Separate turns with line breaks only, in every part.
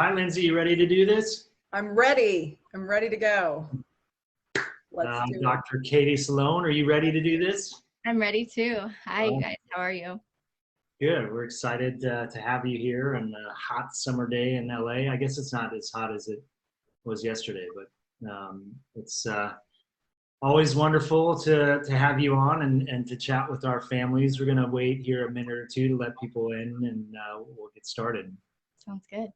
hi, Lindsay. You ready to do this?
I'm ready. I'm ready to go. Let's do it.
Dr. Katie Solone, are you ready to do this?
I'm ready too. Hi, guys. How are you?
Good. We're excited to have you here on a hot summer day in LA. I guess it's not as hot as it was yesterday, but it's always wonderful to have you on and to chat with our families. We're going to wait here a minute or two to let people in, and we'll get started.
Sounds good.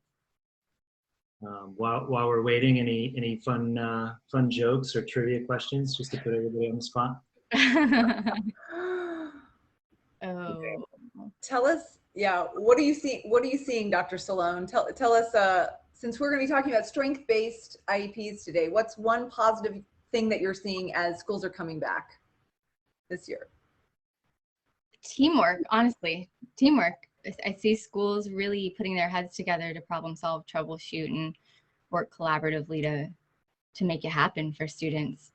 While we're waiting, any fun jokes or trivia questions just to put everybody on the spot?
Okay.
Tell us, what are you seeing, Dr. Solone? Tell us, since we're going to be talking about strength-based IEPs today, what's one positive thing that you're seeing as schools are coming back this year?
Teamwork, honestly, teamwork. I see schools really putting their heads together to problem solve, troubleshoot, and work collaboratively to make it happen for students.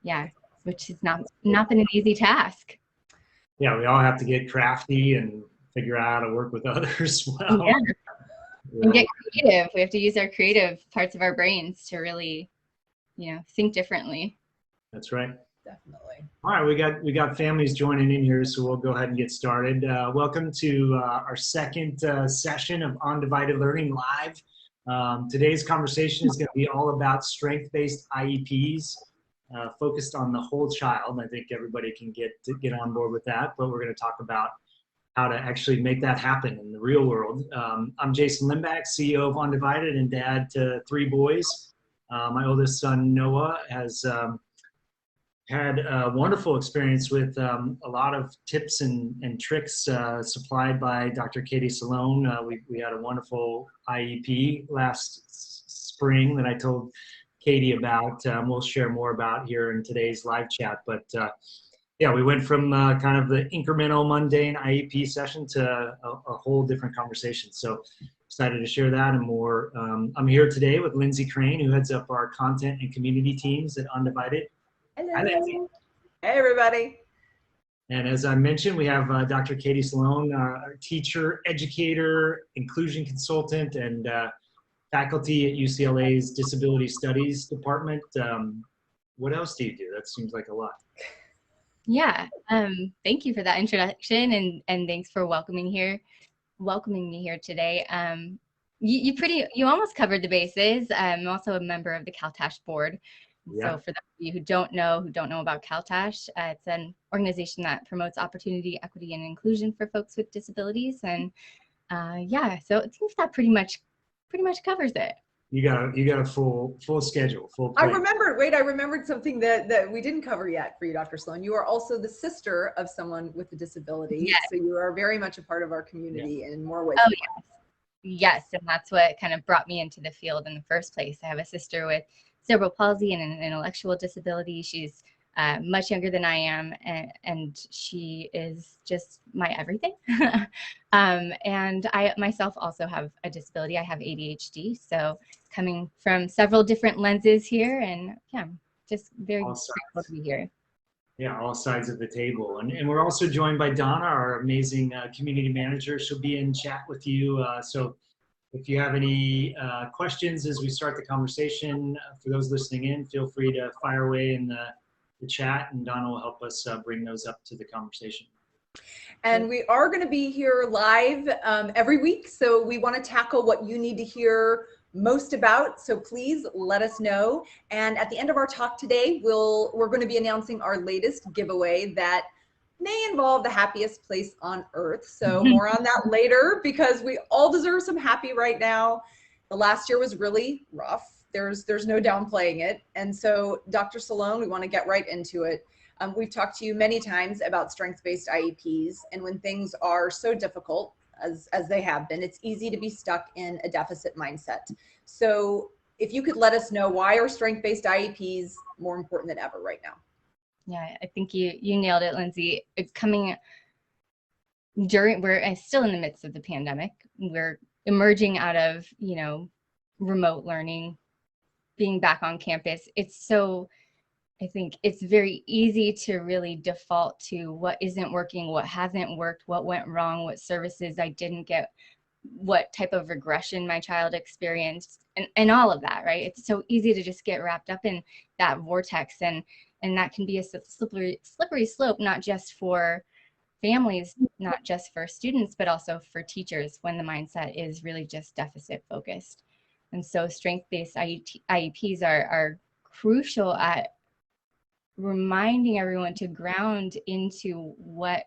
Yeah, which has not been an easy task.
Yeah, we all have to get crafty and figure out how to work with others well.
Yeah. And get creative. We have to use our creative parts of our brains to really, think differently.
That's right.
Definitely.
All right, we got families joining in here, so we'll go ahead and get started. Welcome to our second session of Undivided Learning Live. Today's conversation is going to be all about strength-based IEPs, focused on the whole child. I think everybody can get on board with that, but we're going to talk about how to actually make that happen in the real world. I'm Jason Limbach, CEO of Undivided and dad to 3 boys. My oldest son, Noah, has had a wonderful experience with a lot of tips and tricks supplied by Dr. Katie Solone. We had a wonderful IEP last spring that I told Katie about. We'll share more about here in today's live chat. But yeah, we went from kind of the incremental mundane IEP session to a whole different conversation. So excited to share that and more. I'm here today with Lindsay Crane, who heads up our content and community teams at Undivided.
Hello.
Hi, Lindsay.
Hey, everybody.
And as I mentioned, we have Dr. Katie Solone, our teacher, educator, inclusion consultant, and faculty at UCLA's Disability Studies Department. What else do you do? That seems like a lot.
Yeah. Thank you for that introduction, and thanks for welcoming me here today. You almost covered the bases. I'm also a member of the CalTASH board. Yeah. So for those of you who don't know about CalTASH, it's an organization that promotes opportunity, equity, and inclusion for folks with disabilities. And yeah, so it seems that pretty much covers it.
You got a full schedule, full plate.
I remembered something that we didn't cover yet for you, Dr. Sloan. You are also the sister of someone with a disability.
Yes.
So you are very much a part of our community in more ways.
Oh, yes. Yes, and that's what kind of brought me into the field in the first place. I have a sister with cerebral palsy and an intellectual disability. She's much younger than I am, and she is just my everything. And I myself also have a disability. I have ADHD, so coming from several different lenses here, and yeah, just very grateful to be here.
Yeah, all sides of the table. And we're also joined by Donna, our amazing community manager. She'll be in chat with you. So if you have any questions as we start the conversation, for those listening in, feel free to fire away in the chat, and Donna will help us bring those up to the conversation.
And we are going to be here live every week. So we want to tackle what you need to hear most about. So please let us know. And at the end of our talk today, we're going to be announcing our latest giveaway that may involve the happiest place on earth. So more on that later, because we all deserve some happy right now. The last year was really rough. There's no downplaying it. And so Dr. Solone, we want to get right into it. We've talked to you many times about strengths-based IEPs, and when things are so difficult as they have been, it's easy to be stuck in a deficit mindset. So if you could let us know, why are strength-based IEPs more important than ever right now?
Yeah, I think you nailed it, Lindsay. It's coming we're still in the midst of the pandemic. We're emerging out of, remote learning, being back on campus. I think it's very easy to really default to what isn't working, what hasn't worked, what went wrong, what services I didn't get, what type of regression my child experienced, and all of that, right? It's so easy to just get wrapped up in that vortex, and that can be a slippery slope, not just for families, not just for students, but also for teachers when the mindset is really just deficit focused. And so strength-based IEPs are crucial at reminding everyone to ground into what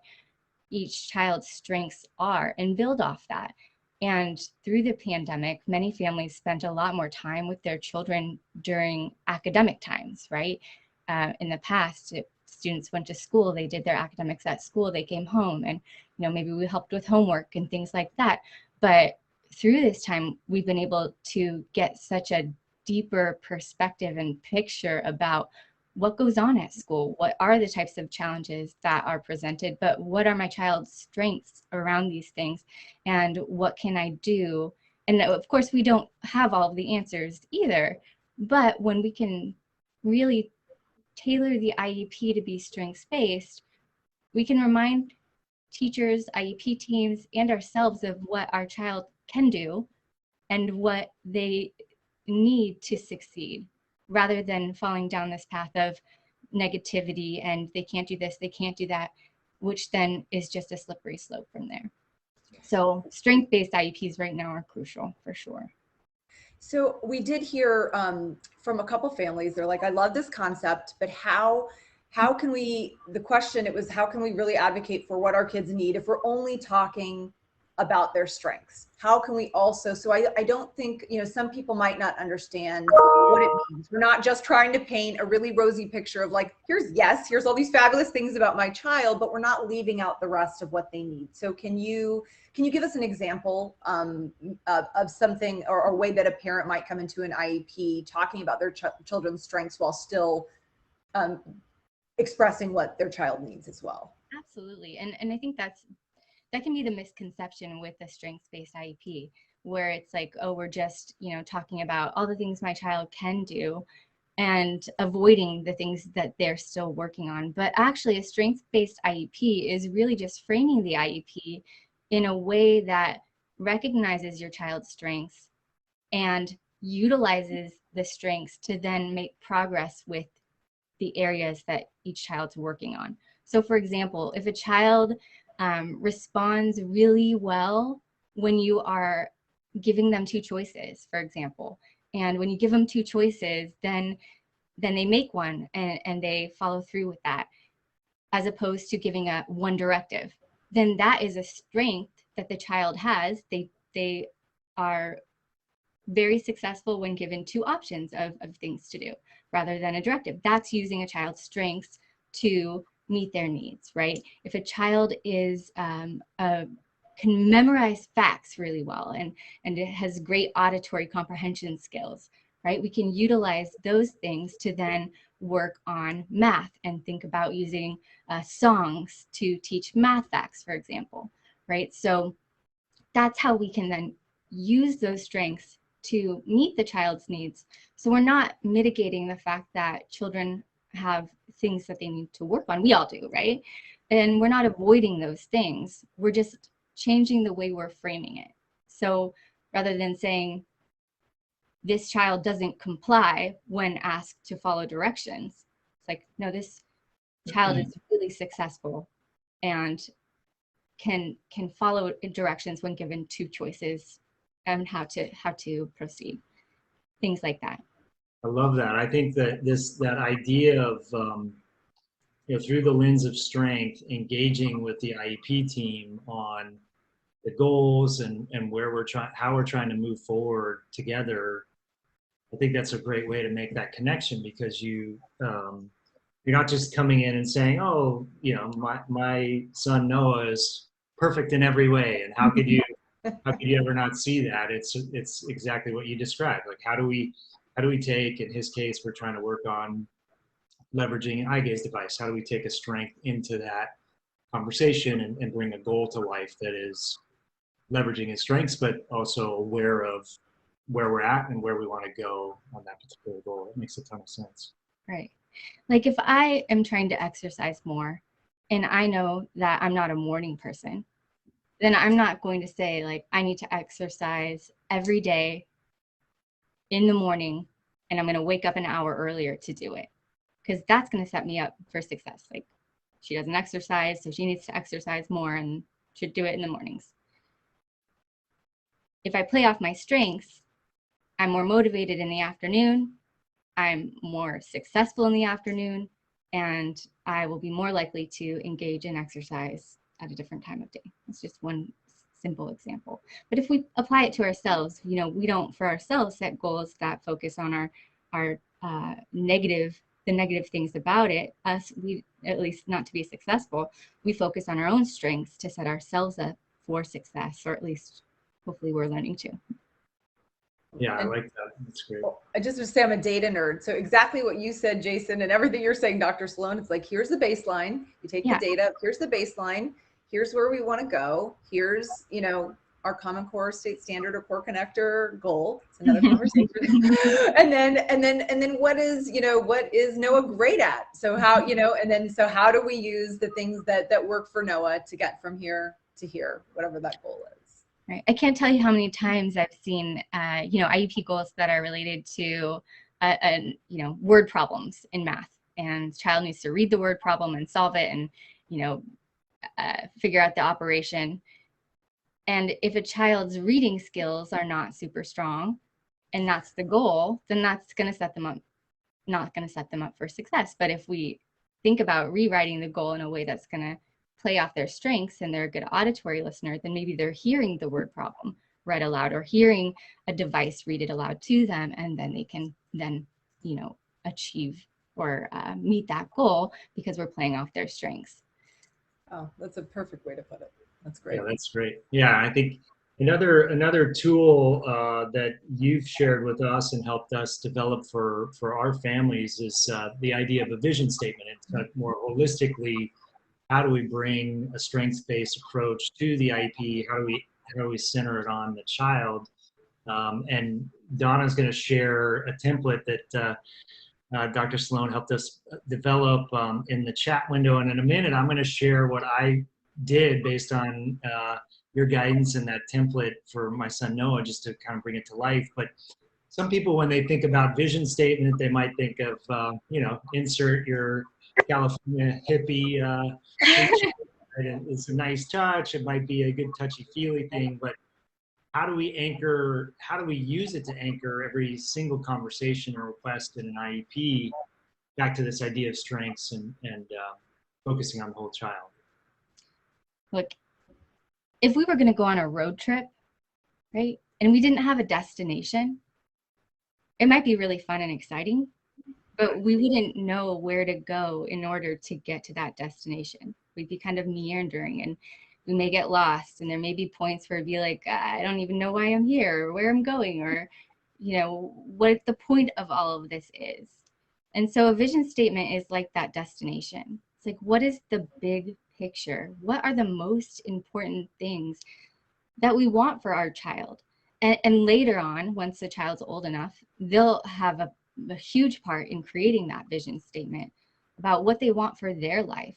each child's strengths are and build off that. And through the pandemic, many families spent a lot more time with their children during academic times, right? In the past, students went to school, they did their academics at school, they came home, and maybe we helped with homework and things like that. But through this time, we've been able to get such a deeper perspective and picture about what goes on at school, what are the types of challenges that are presented, but what are my child's strengths around these things, and what can I do? And of course, we don't have all of the answers either, but when we can really tailor the IEP to be strengths-based, we can remind teachers, IEP teams, and ourselves of what our child can do and what they need to succeed, rather than falling down this path of negativity and they can't do this, they can't do that, which then is just a slippery slope from there. So strength-based IEPs right now are crucial for sure.
So we did hear from a couple families, they're like, I love this concept, but how can we, the question, it was, how can we really advocate for what our kids need if we're only talking about their strengths? How can we also, so I don't think, some people might not understand what it means. We're not just trying to paint a really rosy picture of like, here's all these fabulous things about my child, but we're not leaving out the rest of what they need. So can you give us an example of something or a way that a parent might come into an IEP talking about their children's strengths while still expressing what their child needs as well?
Absolutely. And I think that can be the misconception with the strengths-based IEP, where it's like, oh, we're just, talking about all the things my child can do and avoiding the things that they're still working on. But actually, a strengths-based IEP is really just framing the IEP in a way that recognizes your child's strengths and utilizes the strengths to then make progress with the areas that each child's working on. So for example, if a child responds really well when you are giving them two choices, for example, and when you give them two choices, then they make one and they follow through with that, as opposed to giving a one directive, then that is a strength that the child has. They are very successful when given two options of things to do rather than a directive. That's using a child's strengths to meet their needs, right? If a child is can memorize facts really well and it has great auditory comprehension skills, right? We can utilize those things to then work on math and think about using songs to teach math facts, for example, right? So that's how we can then use those strengths to meet the child's needs. So we're not mitigating the fact that children have things that they need to work on. We all do, right? And we're not avoiding those things. We're just changing the way we're framing it. So rather than saying this child doesn't comply when asked to follow directions, it's like, no, this child is really successful and can follow directions when given two choices and how to proceed, things like that.
I love that. I think that that idea of through the lens of strength, engaging with the IEP team on the goals and how we're trying to move forward together. I think that's a great way to make that connection, because you're not just coming in and saying, oh, my son Noah is perfect in every way, and how could you ever not see that? It's exactly what you described. Like, how do we take, in his case, we're trying to work on leveraging an eye gaze device. How do we take a strength into that conversation and bring a goal to life that is leveraging his strengths, but also aware of where we're at and where we want to go on that particular goal? It makes a ton of sense.
Right. Like if I am trying to exercise more and I know that I'm not a morning person, then I'm not going to say like, I need to exercise every day in the morning and I'm going to wake up an hour earlier to do it, because that's going to set me up for success. Like, she doesn't exercise, so she needs to exercise more and should do it in the mornings. If I play off my strengths, I'm more motivated in the afternoon, I'm more successful in the afternoon, and I will be more likely to engage in exercise at a different time of day. It's just one simple example. But if we apply it to ourselves, you know, we don't for ourselves set goals that focus on our negative, the negative things about it. We, at least not to be successful, we focus on our own strengths to set ourselves up for success, or at least hopefully we're learning to.
Yeah, I like that. That's great.
I just would say I'm a data nerd. So exactly what you said, Jason, and everything you're saying, Dr. Solone, it's like, here's the baseline. You take the data, here's the baseline. Here's where we want to go. Here's, you know, our Common Core State Standard or Core Connector goal. It's another conversation. and then what is, you know, what is NOAA great at? So how, you know, and then so how do we use the things that work for NOAA to get from here to here, whatever that goal is.
Right. I can't tell you how many times I've seen, you know, IEP goals that are related to, you know, word problems in math, and the child needs to read the word problem and solve it, and, you know, figure out the operation. And if a child's reading skills are not super strong, and that's the goal, then that's going to set them up, not going to set them up for success. But if we think about rewriting the goal in a way that's going to play off their strengths and they're a good auditory listener, then maybe they're hearing the word problem read aloud, or hearing a device read it aloud to them, and then they can then, you know, achieve or meet that goal because we're playing off their strengths.
Oh, that's a perfect way to put it. That's great.
Yeah, that's great. Yeah, I think another tool that you've shared with us and helped us develop for our families is the idea of a vision statement. It's more holistically, how do we bring a strengths-based approach to the IEP? How do we center it on the child? And Donna's going to share a template that Dr. Solone helped us develop in the chat window. And in a minute, I'm going to share what I did based on your guidance and that template for my son Noah, just to kind of bring it to life. But some people, when they think about vision statement, they might think of, you know, insert your California hippie. It's a nice touch. It might be a good touchy-feely thing, but how do we anchor, how do we use it to anchor every single conversation or request in an IEP back to this idea of strengths and focusing on the whole child?
Look, if we were going to go on a road trip, right, and we didn't have a destination, it might be really fun and exciting, but we wouldn't know where to go in order to get to that destination. We'd be kind of meandering, and we may get lost, and there may be points where it'd be like, I don't even know why I'm here or where I'm going, or, you know, what the point of all of this is. And so a vision statement is like that destination. It's like, what is the big picture? What are the most important things that we want for our child? And later on, once the child's old enough, they'll have a huge part in creating that vision statement about what they want for their life.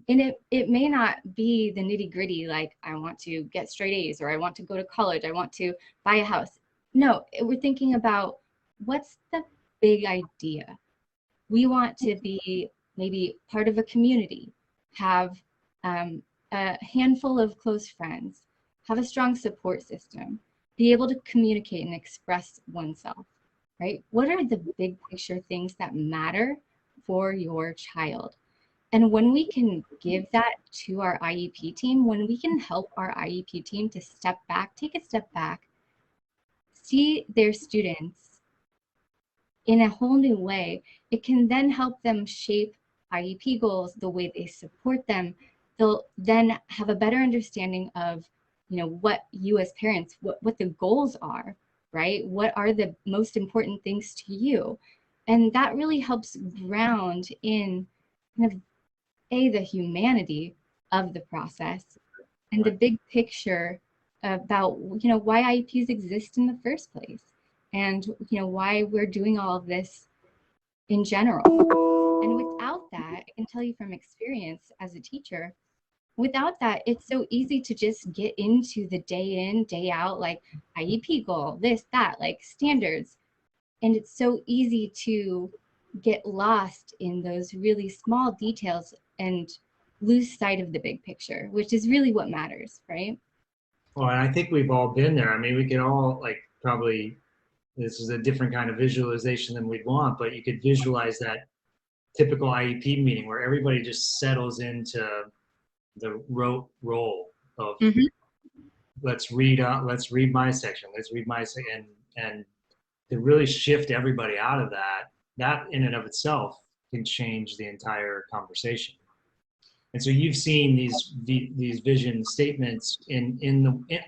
And it may not be the nitty gritty, like I want to get straight A's, or I want to go to college, I want to buy a house. No, we're thinking about what's the big idea. We want to be maybe part of a community, have a handful of close friends, have a strong support system, be able to communicate and express oneself, right? What are the big picture things that matter for your child? And when we can give that to our IEP team, when we can help our IEP team to step back, take a step back, see their students in a whole new way, it can then help them shape IEP goals, the way they support them. They'll then have a better understanding of, you know, what you as parents, what the goals are, right? What are the most important things to you? And that really helps ground in kind of the humanity of the process and the big picture about, you know, why IEPs exist in the first place, and, you know, why we're doing all of this in general. And without that, I can tell you from experience as a teacher, without that, it's so easy to just get into the day in, day out, like IEP goal, this, that, like standards. And it's so easy to get lost in those really small details and lose sight of the big picture, which is really what matters, right?
Well, and I think we've all been there. I mean, we could all like probably, this is a different kind of visualization than we'd want, but you could visualize that typical IEP meeting where everybody just settles into the rote role of let's read my section, let's read my section, and to really shift everybody out of that in and of itself can change the entire conversation. And so you've seen these vision statements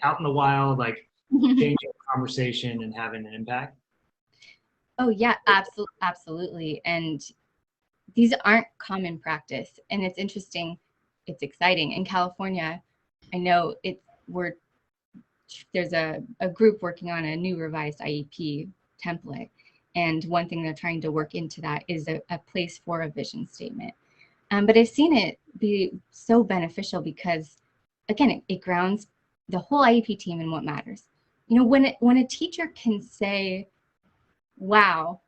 out in the wild, like changing the conversation and having an impact.
Oh yeah, absolutely. And these aren't common practice. And it's interesting, it's exciting. In California, I know there's a group working on a new revised IEP template. And one thing they're trying to work into that is a place for a vision statement. But I've seen it be so beneficial because, again, it grounds the whole IEP team in what matters. You know, when a teacher can say, wow,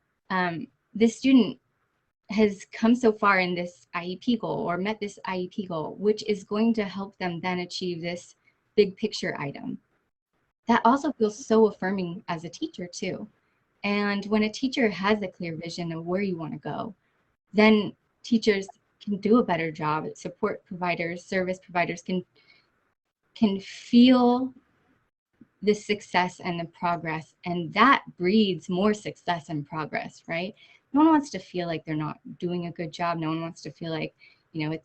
this student has come so far in this IEP goal or met this IEP goal, which is going to help them then achieve this big picture item. That also feels so affirming as a teacher too. And when a teacher has a clear vision of where you want to go, then teachers can do a better job. Support providers, service providers can feel the success and the progress, and that breeds more success and progress, right? No one wants to feel like they're not doing a good job. No one wants to feel like, no one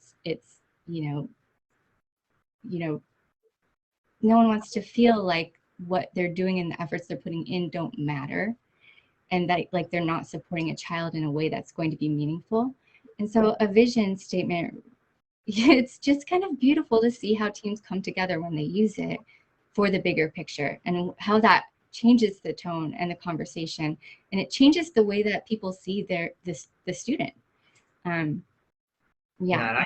wants to feel like what they're doing and the efforts they're putting in don't matter, and that like they're not supporting a child in a way that's going to be meaningful. And so a vision statement, it's just kind of beautiful to see how teams come together when they use it for the bigger picture and how that changes the tone and the conversation, and it changes the way that people see the student. Yeah.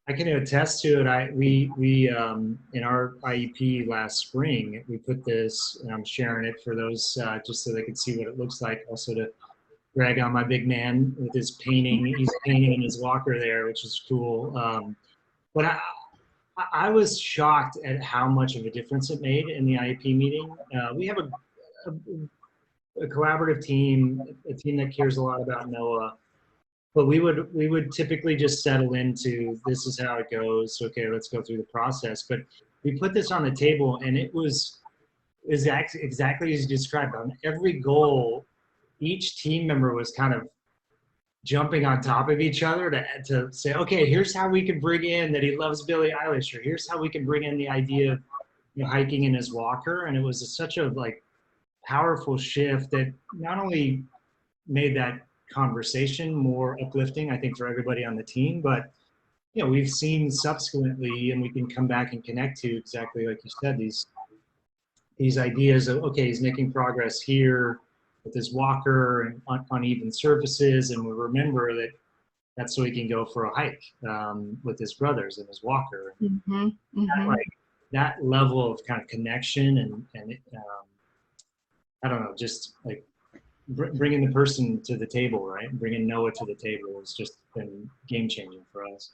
I can attest to it. We in our IEP last spring, we put this, and I'm sharing it for those just so they can see what it looks like. Also to brag on my big man with his painting. He's painting in his walker there, which is cool. But I was shocked at how much of a difference it made in the IEP meeting. We have a collaborative team, a team that cares a lot about Noah. But we would typically just settle into, this is how it goes. Okay, let's go through the process. But we put this on the table, and it was exactly as you described. On every goal, each team member was kind of jumping on top of each other to say, okay, here's how we can bring in that he loves Billie Eilish, or here's how we can bring in the idea of hiking in his walker. And it was such a powerful shift that not only made that conversation more uplifting, I think, for everybody on the team, but we've seen subsequently, and we can come back and connect to exactly like you said, these ideas of, okay, he's making progress here with his walker and on uneven surfaces, and we remember that that's so he can go for a hike with his brothers and his walker. That level of kind of connection and I don't know, just like bringing the person to the table, right? Bringing Noah to the table has just been game changing for us.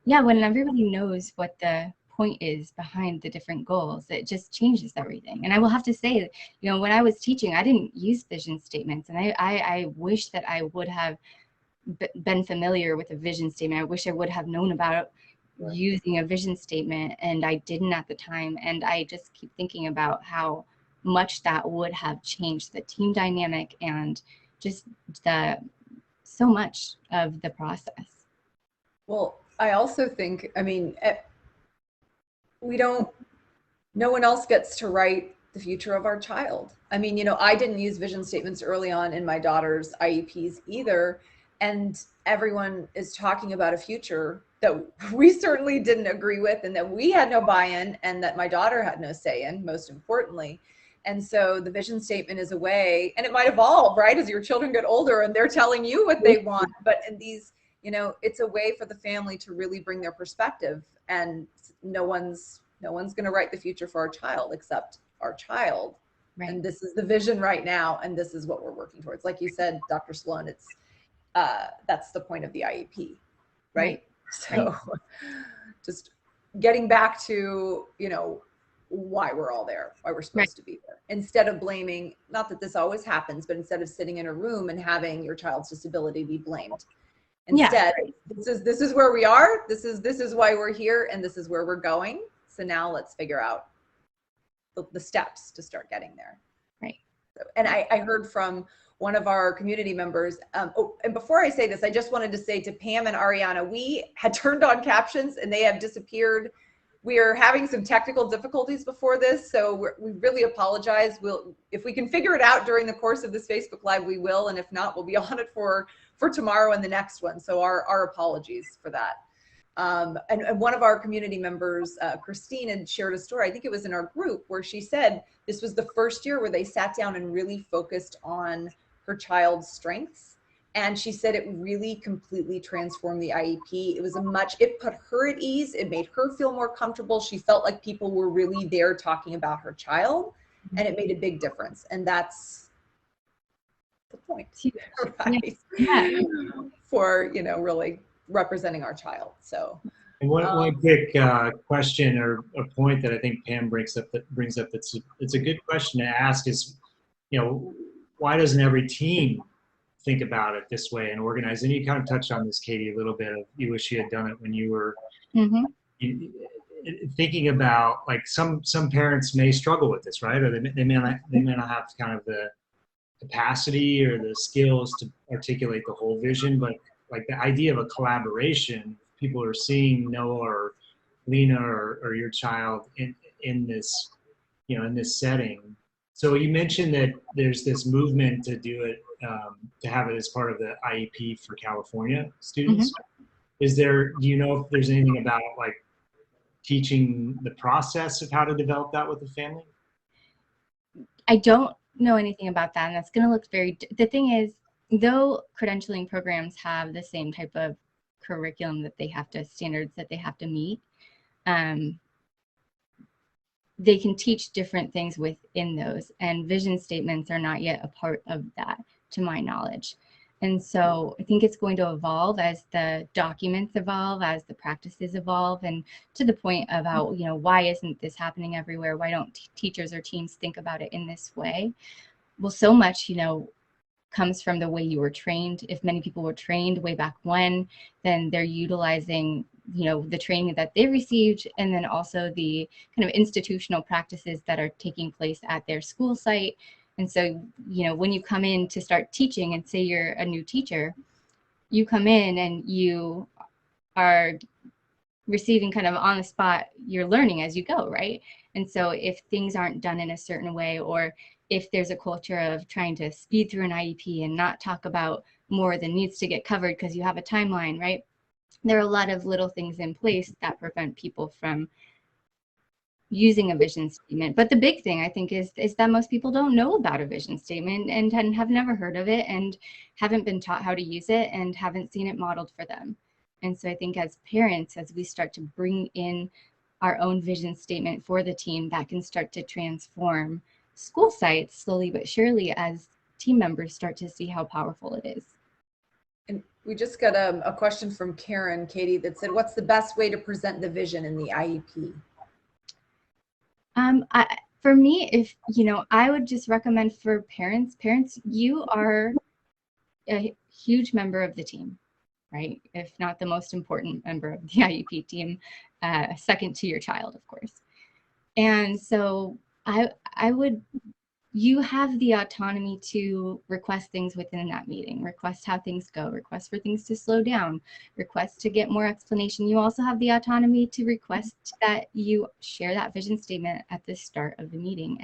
Yeah, when everybody knows what the point is behind the different goals, it just changes everything. And I will have to say, when I was teaching, I didn't use vision statements, and I wish that I would have been familiar with a vision statement. I wish I would have known about using a vision statement, and I didn't at the time. And I just keep thinking about how much that would have changed the team dynamic and just so much of the process.
Well, I also think, no one else gets to write the future of our child. I didn't use vision statements early on in my daughter's IEPs either. And everyone is talking about a future that we certainly didn't agree with, and that we had no buy-in, and that my daughter had no say in, most importantly. And so the vision statement is a way, and it might evolve, right, as your children get older and they're telling you what they want. But in these, you know, it's a way for the family to really bring their perspective, and no one's going to write the future for our child except our child. Right. And this is the vision right now, and this is what we're working towards. Like you said, Dr. Solone, it's that's the point of the IEP, right? So just getting back to, you know, why we're all there, why we're supposed to be there, instead of blaming, not that this always happens, but instead of sitting in a room and having your child's disability be blamed. Instead, this is where we are, this is why we're here, and this is where we're going. So now let's figure out the steps to start getting there.
Right.
So, and I heard from one of our community members. Oh, and before I say this, I just wanted to say to Pam and Ariana, we had turned on captions and they have disappeared. We are having some technical difficulties before this, so we really apologize. If we can figure it out during the course of this Facebook Live, we will, and if not, we'll be on it for tomorrow and the next one. So our apologies for that. And one of our community members, Christine, had shared a story, I think it was in our group, where she said this was the first year where they sat down and really focused on her child's strengths. And she said it really completely transformed the IEP. It put her at ease. It made her feel more comfortable. She felt like people were really there talking about her child, and it made a big difference. And that's the point, right? Yeah. For, you know, really representing our child. So
and one quick question or a point that I think Pam brings up it's a good question to ask is, you know, why doesn't every team think about it this way and organize? And you kind of touched on this, Katie, a little bit of you wish you had done it when you were thinking about, like, some parents may struggle with this, right? Or they may not have kind of the capacity or the skills to articulate the whole vision, but like the idea of a collaboration, people are seeing Noah or Lena or your child in this, you know, in this setting. So you mentioned that there's this movement to do it, to have it as part of the IEP for California students. Do you know if there's anything about, like, teaching the process of how to develop that with the family?
I don't know anything about that, and that's going to look the thing is, though credentialing programs have the same type of curriculum standards that they have to meet, they can teach different things within those, and vision statements are not yet a part of that, to my knowledge. And so I think it's going to evolve as the documents evolve, as the practices evolve, and to the point of how, you know, why isn't this happening everywhere? Why don't teachers or teams think about it in this way? Well, so much, you know, comes from the way you were trained. If many people were trained way back when, then they're utilizing, you know, the training that they received, and then also the kind of institutional practices that are taking place at their school site. And so, you know, when you come in to start teaching, and say you're a new teacher, you come in and you are receiving kind of on the spot, you're learning as you go, right? And so if things aren't done in a certain way, or if there's a culture of trying to speed through an IEP and not talk about more than needs to get covered because you have a timeline, right? There are a lot of little things in place that prevent people from using a vision statement. But the big thing, I think, is that most people don't know about a vision statement and have never heard of it and haven't been taught how to use it and haven't seen it modeled for them. And so I think as parents, as we start to bring in our own vision statement for the team, that can start to transform school sites slowly but surely as team members start to see how powerful it is.
And we just got a question from Karen, Katie, that said, what's the best way to present the vision in the IEP?
For me, if, you know, I would just recommend for parents, you are a huge member of the team, right? If not the most important member of the IEP team, second to your child, of course. And so you have the autonomy to request things within that meeting, request how things go, request for things to slow down, request to get more explanation. You also have the autonomy to request that you share that vision statement at the start of the meeting.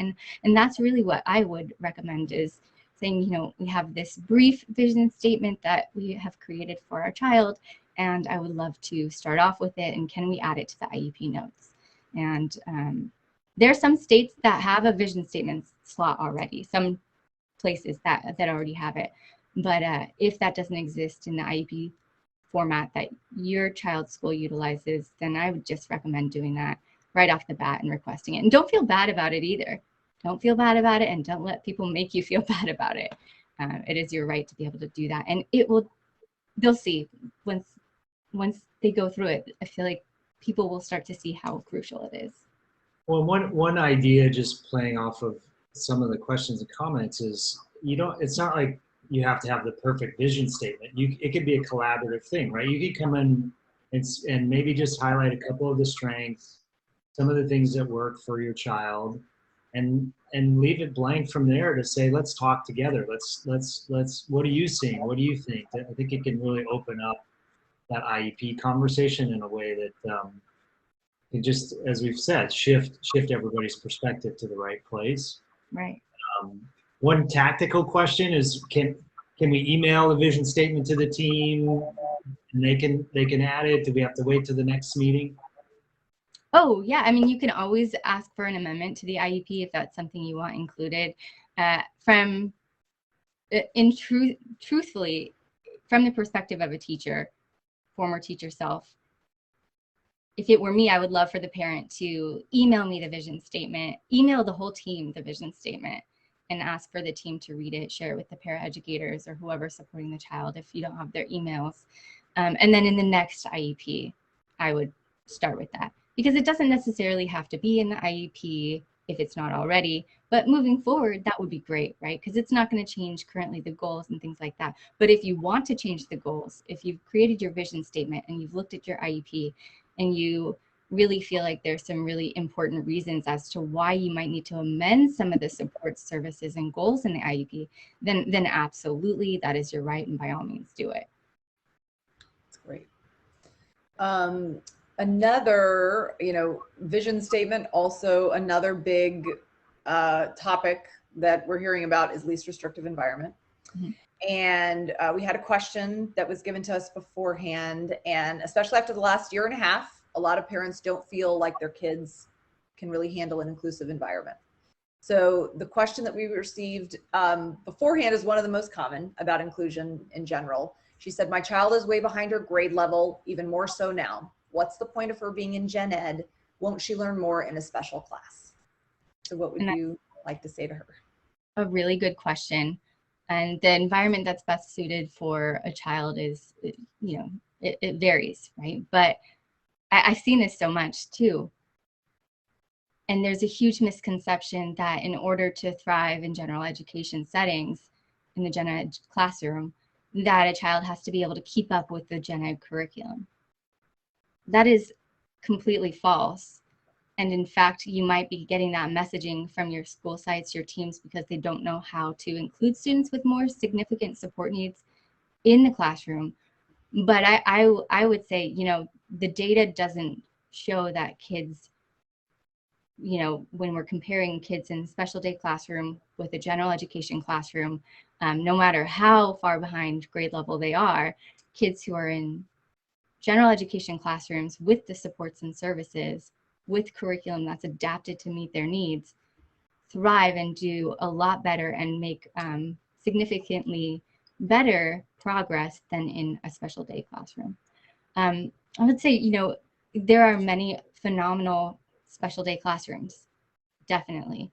And that's really what I would recommend, is saying, you know, we have this brief vision statement that we have created for our child, and I would love to start off with it, and can we add it to the IEP notes? And there are some states that have a vision statement slot already, some places that already have it. But if that doesn't exist in the IEP format that your child's school utilizes, then I would just recommend doing that right off the bat and requesting it. And don't feel bad about it either. Don't feel bad about it, and don't let people make you feel bad about it. It is your right to be able to do that. And they'll see once they go through it, I feel like people will start to see how crucial it is.
Well, one idea, just playing off of some of the questions and comments, is it's not like you have to have the perfect vision statement. It could be a collaborative thing, right? You could come in and maybe just highlight a couple of the strengths, some of the things that work for your child, and leave it blank from there to say, let's talk together. Let's what are you seeing? What do you think? I think it can really open up that IEP conversation in a way that can just, as we've said, shift everybody's perspective to the right place.
Right.
One tactical question is, can we email the vision statement to the team and they can add it? Do we have to wait to the next meeting?
Oh, yeah. I mean, you can always ask for an amendment to the IEP if that's something you want included. Truthfully, from the perspective of a teacher, former teacher self, if it were me, I would love for the parent to email me the vision statement, email the whole team the vision statement, and ask for the team to read it, share it with the paraeducators or whoever's supporting the child if you don't have their emails. And then in the next IEP, I would start with that. Because it doesn't necessarily have to be in the IEP if it's not already, but moving forward, that would be great, right? Because it's not going to change currently the goals and things like that. But if you want to change the goals, if you've created your vision statement and you've looked at your IEP and you really feel like there's some really important reasons as to why you might need to amend some of the support services and goals in the IEP, then absolutely, that is your right, and by all means do it.
That's great. Another, vision statement, also another big topic that we're hearing about is least restrictive environment. Mm-hmm. And we had a question that was given to us beforehand, and especially after the last year and a half, a lot of parents don't feel like their kids can really handle an inclusive environment. So the question that we received beforehand is one of the most common about inclusion in general. She said, "My child is way behind her grade level, even more so now. What's the point of her being in gen ed? Won't she learn more in a special class?" So what would you like to say to her?
A really good question. And the environment that's best suited for a child is, it varies, right? But I've seen this so much too. And there's a huge misconception that in order to thrive in general education settings, in the gen ed classroom, that a child has to be able to keep up with the gen ed curriculum. That is completely false. And in fact, you might be getting that messaging from your school sites, your teams, because they don't know how to include students with more significant support needs in the classroom. But I would say, the data doesn't show that kids, when we're comparing kids in special day classroom with a general education classroom, no matter how far behind grade level they are, kids who are in general education classrooms with the supports and services, with curriculum that's adapted to meet their needs, thrive and do a lot better and make significantly better progress than in a special day classroom. I would say, there are many phenomenal special day classrooms, definitely.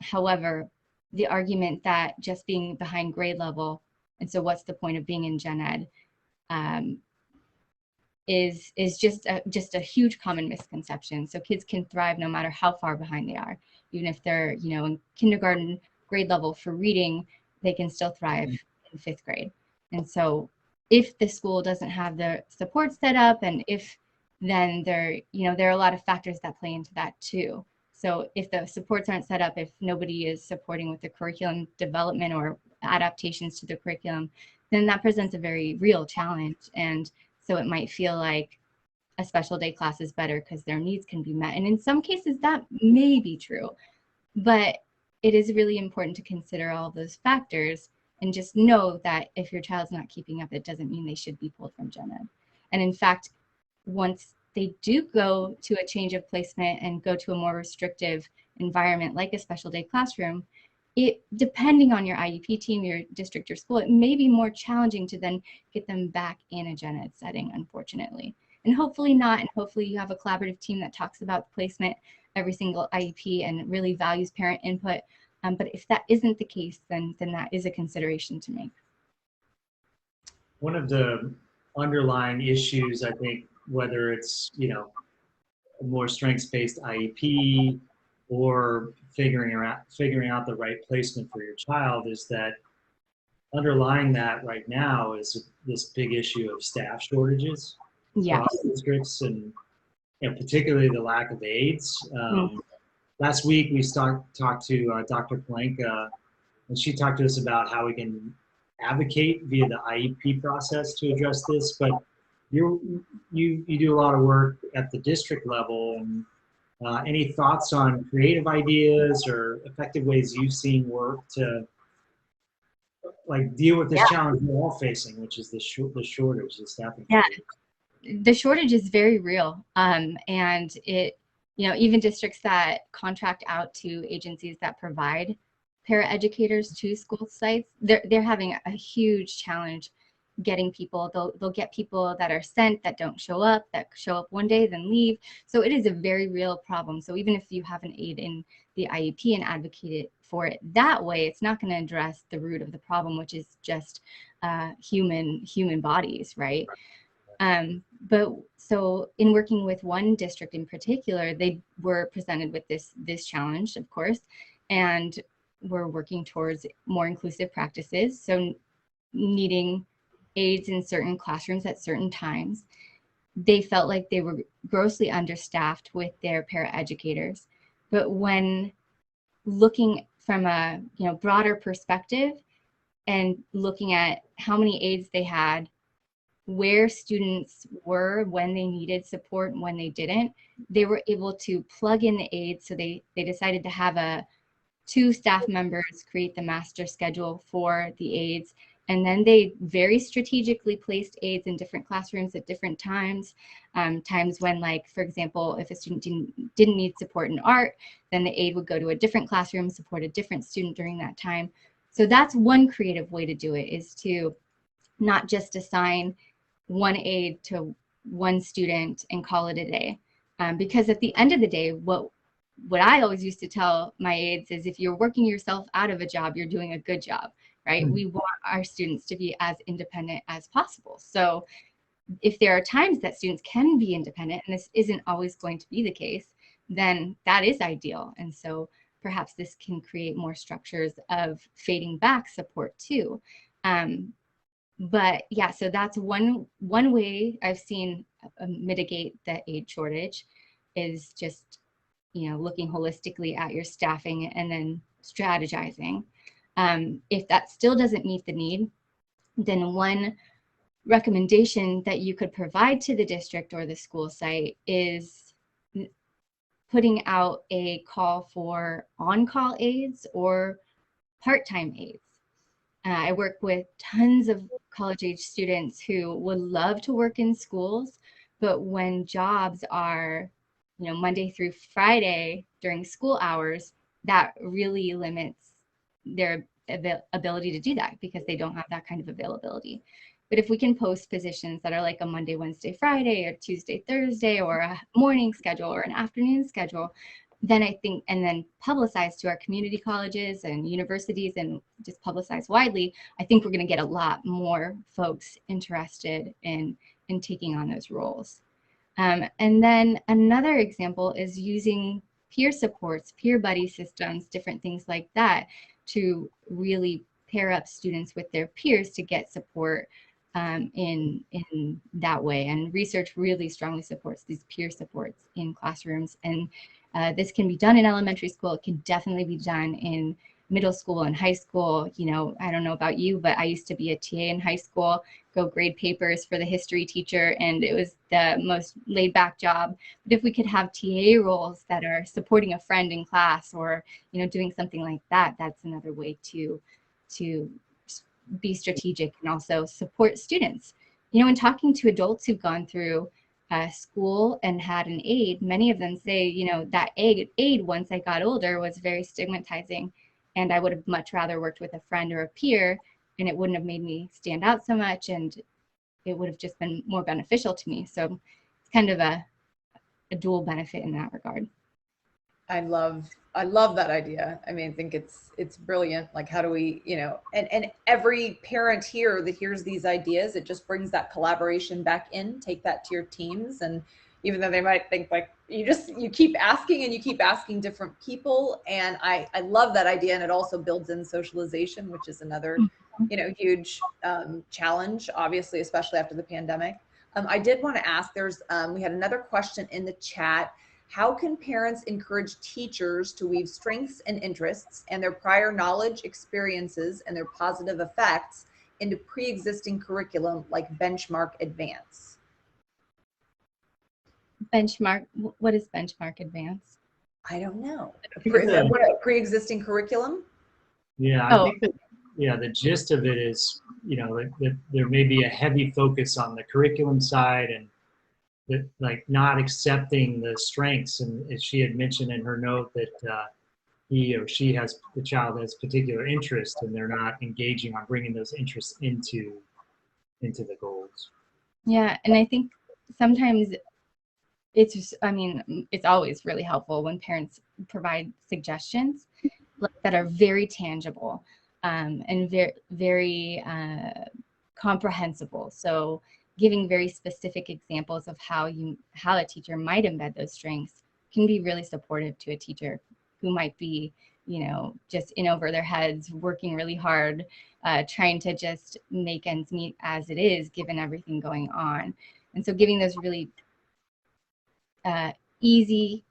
However, the argument that just being behind grade level, and so what's the point of being in gen ed, is just a huge common misconception. So kids can thrive no matter how far behind they are. Even if they're, in kindergarten grade level for reading, they can still thrive in 5th grade. And so if the school doesn't have the support set up, and then there are a lot of factors that play into that too. So if the supports aren't set up, if nobody is supporting with the curriculum development or adaptations to the curriculum, then that presents a very real challenge. And so it might feel like a special day class is better because their needs can be met. And in some cases that may be true, but it is really important to consider all of those factors and just know that if your child's not keeping up, it doesn't mean they should be pulled from gen ed. And in fact, once they do go to a change of placement and go to a more restrictive environment like a special day classroom, depending on your IEP team, your district, your school, it may be more challenging to then get them back in a gen ed setting, unfortunately. And hopefully not, and hopefully you have a collaborative team that talks about placement every single IEP and really values parent input. But if that isn't the case, then that is a consideration to make.
One of the underlying issues, I think, whether it's, a more strengths-based IEP or figuring out the right placement for your child, is that underlying that right now is this big issue of staff shortages across districts, and particularly the lack of aides. Last week we talked to Dr. Palenka, and she talked to us about how we can advocate via the IEP process to address this. But you do a lot of work at the district level, and any thoughts on creative ideas or effective ways you've seen work to deal with this challenge we're all facing, which is the shortage, the staffing shortage?
The shortage is very real, and it, even districts that contract out to agencies that provide paraeducators to school sites, they're having a huge challenge getting people. They'll get people that are sent that don't show up, that show up one day then leave. So it is a very real problem. So even if you have an aide in the IEP and advocate for it that way, it's not going to address the root of the problem, which is just human bodies, right? But so in working with one district in particular, they were presented with this challenge, of course, and we're working towards more inclusive practices. So needing aides in certain classrooms at certain times. They felt like they were grossly understaffed with their paraeducators. But when looking from a broader perspective and looking at how many aides they had, where students were when they needed support and when they didn't, they were able to plug in the aides. So they decided to have two staff members create the master schedule for the aides. And then they very strategically placed aides in different classrooms at different times. Times when, like, for example, if a student didn't need support in art, then the aide would go to a different classroom, support a different student during that time. So that's one creative way to do it, is to not just assign one aide to one student and call it a day. Because at the end of the day, what I always used to tell my aides is, if you're working yourself out of a job, you're doing a good job, right? We want our students to be as independent as possible. So if there are times that students can be independent, and this isn't always going to be the case, then that is ideal. And so perhaps this can create more structures of fading back support too. But yeah, so that's one way I've seen mitigate the aid shortage, is just looking holistically at your staffing and then strategizing. If that still doesn't meet the need, then one recommendation that you could provide to the district or the school site is putting out a call for on-call aides or part-time aides. I work with tons of college-age students who would love to work in schools, but when jobs are Monday through Friday during school hours, that really limits their ability to do that, because they don't have that kind of availability. But if we can post positions that are like a Monday, Wednesday, Friday, or Tuesday, Thursday, or a morning schedule or an afternoon schedule, then I think, and then publicize to our community colleges and universities and just publicize widely, I think we're going to get a lot more folks interested in taking on those roles. And then another example is using peer supports, peer buddy systems, different things like that, to really pair up students with their peers to get support in that way. And research really strongly supports these peer supports in classrooms. And this can be done in elementary school. It can definitely be done in middle school and high school. I don't know about you, but I used to be a TA in high school, go grade papers for the history teacher, and it was the most laid back job. But if we could have TA roles that are supporting a friend in class, or doing something like that, that's another way to be strategic and also support students. In talking to adults who've gone through school and had an aide, many of them say, that aide once I got older was very stigmatizing. and I would have much rather worked with a friend or a peer, and it wouldn't have made me stand out so much, and it would have just been more beneficial to me. So it's kind of a dual benefit in that regard.
I love that idea. I mean, I think it's brilliant. Like, how do we, and every parent here that hears these ideas, it just brings that collaboration back in, take that to your teams. And even though they might think like, you keep asking and you keep asking different people. And I love that idea. And it also builds in socialization, which is another, huge challenge, obviously, especially after the pandemic. I did want to ask, we had another question in the chat. How can parents encourage teachers to weave strengths and interests and their prior knowledge, experiences, and their positive effects into pre-existing curriculum like Benchmark Advance?
Benchmark, what is Benchmark Advance?
I don't know. What, pre-existing curriculum?
Yeah, I think that, the gist of it is, that there may be a heavy focus on the curriculum side and that, like, not accepting the strengths. And as she had mentioned in her note that the child has particular interest, and they're not engaging on bringing those interests into the goals.
Yeah, and I think sometimes it's always really helpful when parents provide suggestions that are very tangible and very, very comprehensible. So giving very specific examples of how a teacher might embed those strengths can be really supportive to a teacher who might be, just in over their heads, working really hard, trying to just make ends meet as it is, given everything going on. And so giving those really easy,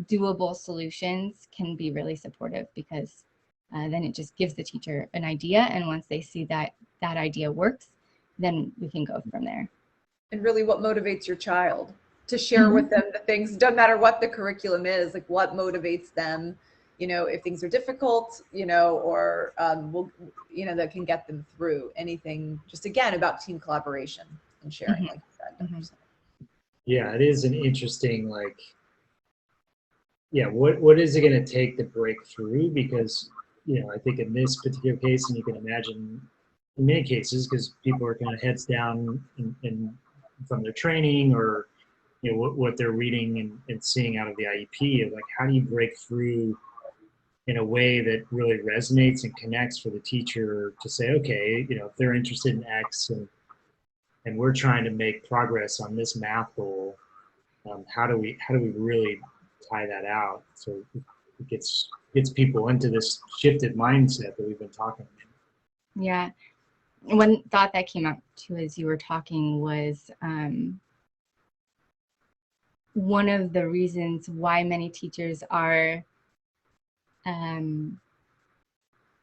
doable solutions can be really supportive, because then it just gives the teacher an idea. And once they see that idea works, then we can go from there.
And really, what motivates your child to share with them the things, doesn't matter what the curriculum is, like what motivates them, if things are difficult, or, that can get them through anything, just again, about team collaboration and sharing, like you said.
Yeah, it is an interesting, what is it going to take to break through? Because, I think in this particular case, and you can imagine in many cases, because people are kind of heads down in from their training or, what they're reading and seeing out of the IEP, of like, how do you break through in a way that really resonates and connects for the teacher to say, okay, if they're interested in X and we're trying to make progress on this math goal, how do we really tie that out so it gets people into this shifted mindset that we've been talking about?
Yeah. One thought that came up too as you were talking was one of the reasons why many teachers are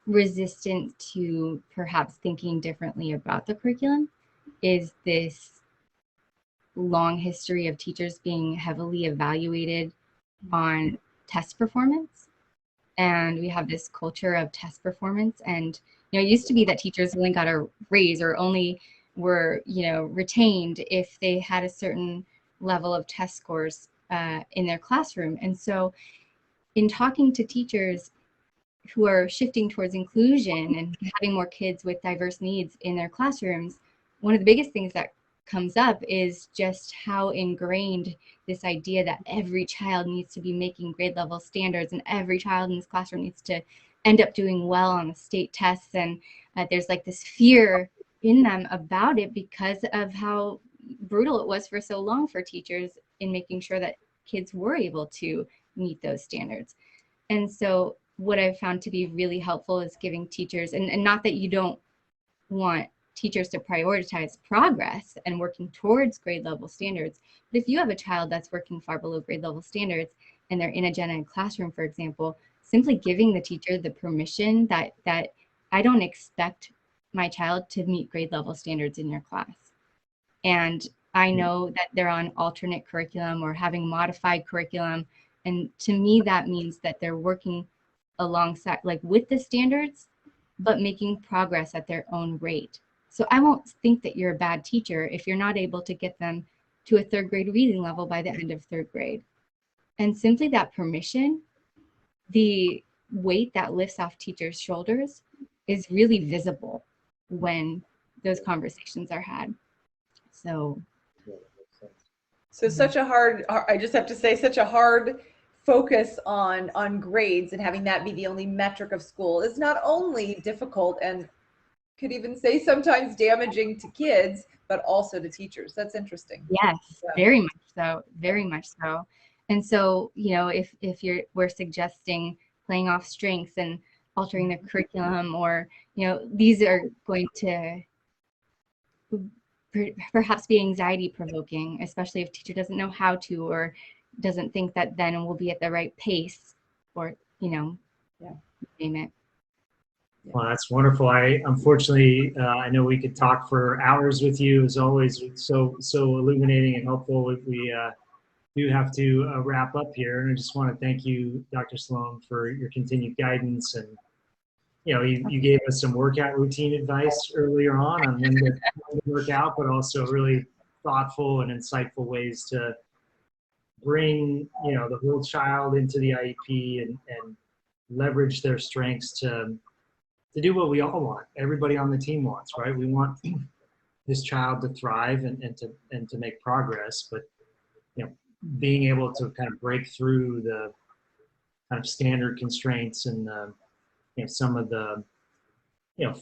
resistant to perhaps thinking differently about the curriculum is this long history of teachers being heavily evaluated on test performance. And we have this culture of test performance. And, it used to be that teachers only got a raise or only were, retained if they had a certain level of test scores in their classroom. And so in talking to teachers who are shifting towards inclusion and having more kids with diverse needs in their classrooms, one of the biggest things that comes up is just how ingrained this idea that every child needs to be making grade level standards and every child in this classroom needs to end up doing well on the state tests. And there's like this fear in them about it because of how brutal it was for so long for teachers in making sure that kids were able to meet those standards. And so what I've found to be really helpful is giving teachers, and not that you don't want teachers to prioritize progress and working towards grade level standards, but if you have a child that's working far below grade level standards and they're in a gen ed classroom, for example, simply giving the teacher the permission that I don't expect my child to meet grade level standards in your class. And I know that they're on alternate curriculum or having modified curriculum. And to me, that means that they're working alongside, like with the standards, but making progress at their own rate. So I won't think that you're a bad teacher if you're not able to get them to a third grade reading level by the end of third grade. And simply that permission, the weight that lifts off teachers' shoulders is really visible when those conversations are had. So
such a hard, I just have to say, such a hard focus on grades, and having that be the only metric of school is not only difficult and could even say sometimes damaging to kids, but also to teachers. That's interesting.
Yes,
Yeah.
very much so, very much so. And so, you know, if we're suggesting playing off strengths and altering the curriculum, or, you know, these are going to perhaps be anxiety provoking, especially if teacher doesn't know how to, or doesn't think that then we'll be at the right pace, or, you know, name it.
Well, that's wonderful. Unfortunately, I know we could talk for hours with you. As always, so illuminating and helpful. We do have to wrap up here, and I just want to thank you, Dr. Solone, for your continued guidance. And you know, you gave us some workout routine advice earlier on when to work out, but also really thoughtful and insightful ways to bring, you know, the whole child into the IEP and leverage their strengths to do what we all want. Everybody on the team wants, right? We want this child to thrive and to make progress, but you know, being able to kind of break through the kind of standard constraints and you know, some of the, you know,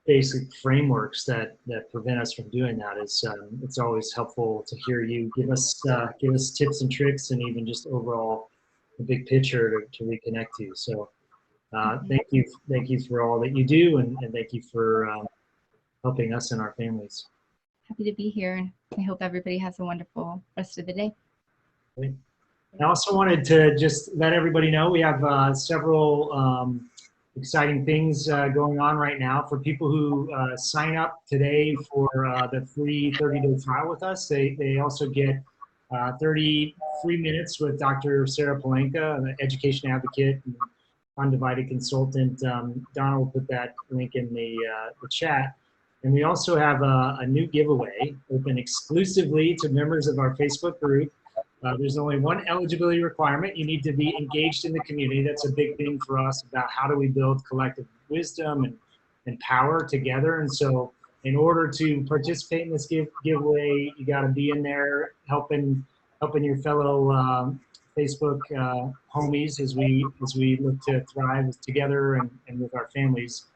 basic frameworks that prevent us from doing that is it's always helpful to hear you give us tips and tricks, and even just overall the big picture to reconnect to. So thank you for all that you do, and thank you for helping us and our families.
Happy to be here, and I hope everybody has a wonderful rest of the day.
Great. I also wanted to just let everybody know we have several exciting things going on right now. For people who sign up today for the free 30-day trial with us, they also get 30 free minutes with Dr. Sarah Palenka, an education advocate and Undivided consultant. Donna will put that link in the chat. And we also have a new giveaway open exclusively to members of our Facebook group. There's only one eligibility requirement. You need to be engaged in the community. That's a big thing for us about how do we build collective wisdom and power together. And so in order to participate in this giveaway, you got to be in there helping your fellow Facebook homies as we look to thrive together and with our families.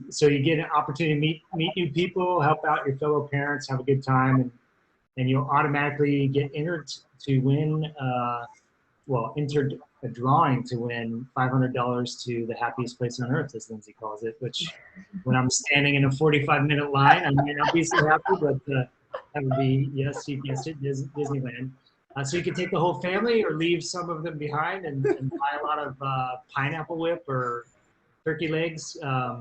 So you get an opportunity to meet new people, help out your fellow parents, have a good time, and you'll automatically get entered to win, entered a drawing to win $500 to the happiest place on earth, as Lindsay calls it, which when I'm standing in a 45-minute line, I might not be so happy, but that would be, yes, you guessed it, Disneyland. So you can take the whole family or leave some of them behind and buy a lot of pineapple whip or turkey legs. Yeah,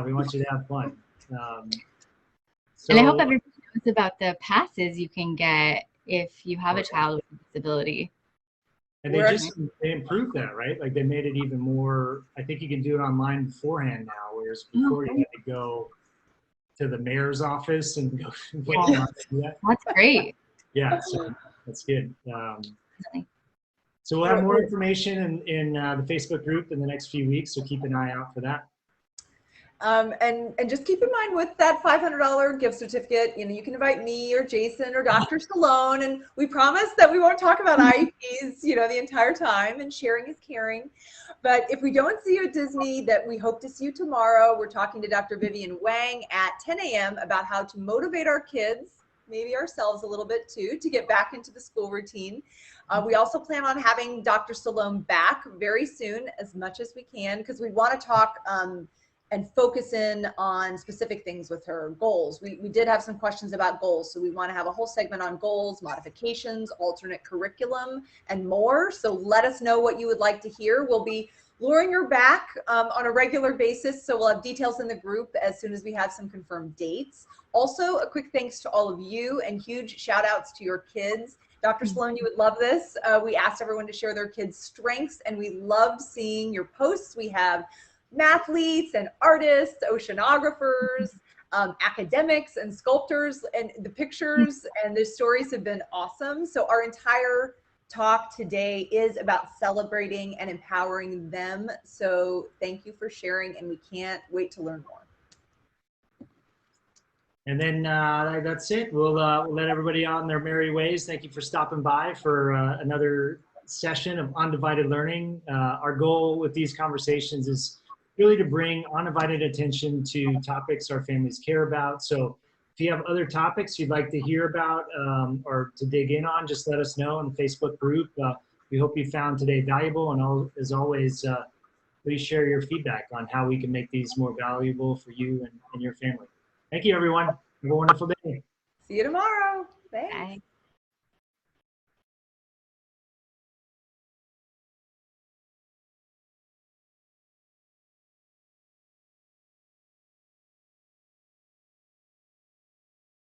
we want you to have fun.
And I hope everybody knows about the passes you can get if you have a child with a disability.
And they improved that, right? Like they made it even more. I think you can do it online beforehand now, whereas before you had to go to the mayor's office and go wait in line to do that.
That's great.
Yeah, so that's good. So we'll have more information in the Facebook group in the next few weeks, so keep an eye out for that.
And just keep in mind with that $500 gift certificate, you know, you can invite me or Jason or Dr. Solone, and we promise that we won't talk about IEPs, you know, the entire time, and sharing is caring. But if we don't see you at Disney, that we hope to see you tomorrow. We're talking to Dr. Vivian Wang at 10 a.m. about how to motivate our kids, maybe ourselves a little bit too, to get back into the school routine. We also plan on having Dr. Solone back very soon, as much as we can, because we want to talk and focus in on specific things with her goals. We did have some questions about goals, so we want to have a whole segment on goals, modifications, alternate curriculum, and more. So let us know what you would like to hear. We'll be luring her back on a regular basis, so we'll have details in the group as soon as we have some confirmed dates. Also, a quick thanks to all of you and huge shout outs to your kids. Dr. Solone, you would love this. We asked everyone to share their kids' strengths, and we loved seeing your posts. We have mathletes and artists, oceanographers, academics and sculptors, and the pictures and the stories have been awesome. So our entire talk today is about celebrating and empowering them. So thank you for sharing, and we can't wait to learn more.
And then that's it. We'll let everybody on their merry ways. Thank you for stopping by for another session of Undivided Learning. Our goal with these conversations is really to bring undivided attention to topics our families care about. So if you have other topics you'd like to hear about or to dig in on, just let us know in the Facebook group. We hope you found today valuable, and as always, please share your feedback on how we can make these more valuable for you and your family. Thank you, everyone. Have a wonderful day.
See you tomorrow. Thanks.
Bye.